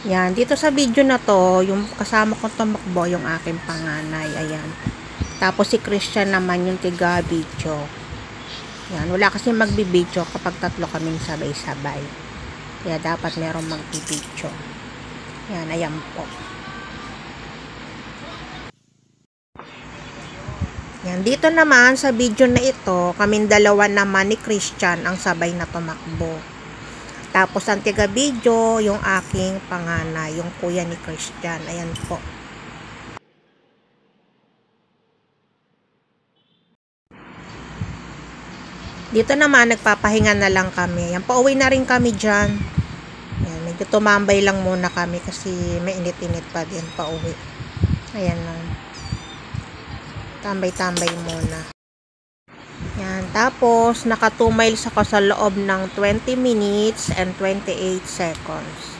Yan, dito sa video na to, yung kasama kong tumakbo, yung aking panganay. Ayan. Tapos si Christian naman yung tiga video. Yan, wala kasi magbibideo kapag tatlo kaming sabay-sabay. Kaya dapat merong magbibideo. Yan, ayan po. Yan, dito naman sa video na ito, kaming dalawa naman ni Christian ang sabay na tumakbo. Tapos ang tiga video, yung aking panganay, yung kuya ni Christian. Ayan po. Dito naman, nagpapahinga na lang kami. Yan, pauwi na rin kami dyan. Yan, medyo tumambay lang muna kami kasi mainit-init pa din pauwi. Ayan lang. Tambay-tambay muna. Yan, tapos naka 2 miles ako sa loob ng 20 minutes and 28 seconds.